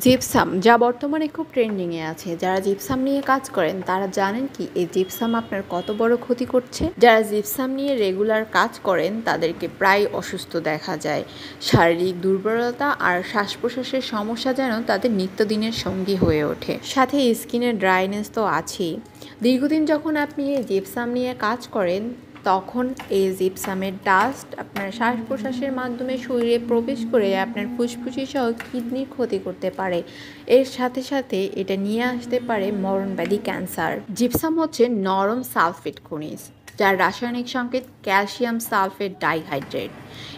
Gypsum যা বর্তমানে খুব ট্রেন্ডিংয়ে আছে। যারা জিপসাম নিয়ে কাজ করেন তারা জানেন কি এই জিপসাম আপনার কত বড় ক্ষতি করছে। যারা জিপসাম নিয়ে রেগুলার কাজ করেন তাদেরকে প্রায় অসুস্থ দেখা যায়। শারীরিক দুর্বলতা আর শ্বাস প্রশ্বাসের সমস্যা যেন তাদের নিত্যদিনের সঙ্গী হয়ে ওঠে। সাথে স্কিনের ড্রাইনেস তো আছেই। দীর্ঘদিন যখন আপনি এই জিপসাম নিয়ে কাজ করেন তখন এই জিপসামের ডাস্ট আপনার শ্বাস প্রশ্বাসের মাধ্যমে শরীরে প্রবেশ করে আপনার ফুসফুসি সহ কিডনির ক্ষতি করতে পারে। এর সাথে সাথে এটা নিয়ে আসতে পারে মরণব্যাধি ক্যান্সার। জিপসাম হচ্ছে নরম সালফেট খনিজ, যার রাসায়নিক সংকেত ক্যালসিয়াম সালফেট ডাইহাইড্রেট।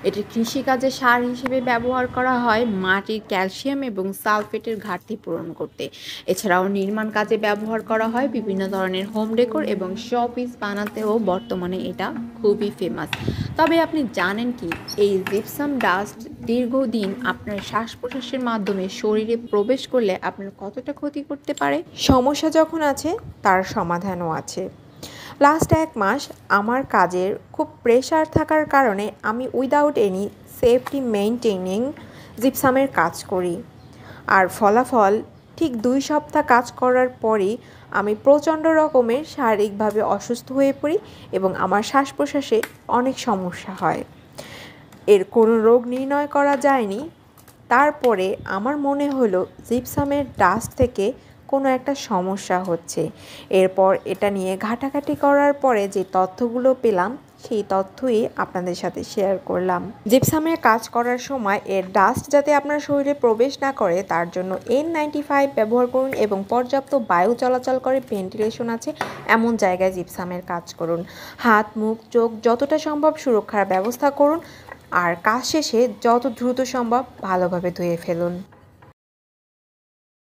এটি কৃষিকাজে সার হিসেবে ব্যবহার করা হয় মাটির ক্যালসিয়াম এবং সালফেটের ঘাটতি পূরণ করতে। এছাড়াও নির্মাণ কাজে ব্যবহার করা হয়, বিভিন্ন ধরনের হোম ডেকোর এবং শোপিস বানাতেও বর্তমানে এটা খুবই ফেমাস। তবে আপনি জানেন কি এই জিপসাম ডাস্ট দীর্ঘদিন আপনার শ্বাস প্রশ্বাসের মাধ্যমে শরীরে প্রবেশ করলে আপনার কতটা ক্ষতি করতে পারে? সমস্যা যখন আছে তার সমাধানও আছে। লাস্ট 1 মাস আমার কাজের খুব প্রেশার থাকার কারণে আমি উইদাউট এনি সেফটি মেইনটেইনিং জিপসামের কাজ করি। আর ফলাফল ঠিক 2 সপ্তাহ কাজ করার পরই আমি প্রচণ্ড রকমের শারীরিকভাবে অসুস্থ হয়ে পড়ি এবং আমার শ্বাস প্রশ্বাসে অনেক সমস্যা হয়। এর কোনো রোগ নির্ণয় করা যায়নি। তারপরে আমার মনে হলো জিপসামের ডাস্ট থেকে কোনো একটা সমস্যা হচ্ছে। এরপর এটা নিয়ে ঘাটাঘাটি করার পরে যে তথ্যগুলো পেলাম সেই তথ্যই আপনাদের সাথে শেয়ার করলাম। জিপসামের কাজ করার সময় এর ডাস্ট যাতে আপনার শরীরে প্রবেশ না করে তার জন্য N95 ব্যবহার করুন এবং পর্যাপ্ত বায়ু চলাচল করে ভেন্টিলেশন আছে এমন জায়গায় জিপসামের কাজ করুন। হাত, মুখ, চোখ যতটা সম্ভব সুরক্ষার ব্যবস্থা করুন আর কাজ শেষে যত দ্রুত সম্ভব ভালোভাবে ধুয়ে ফেলুন।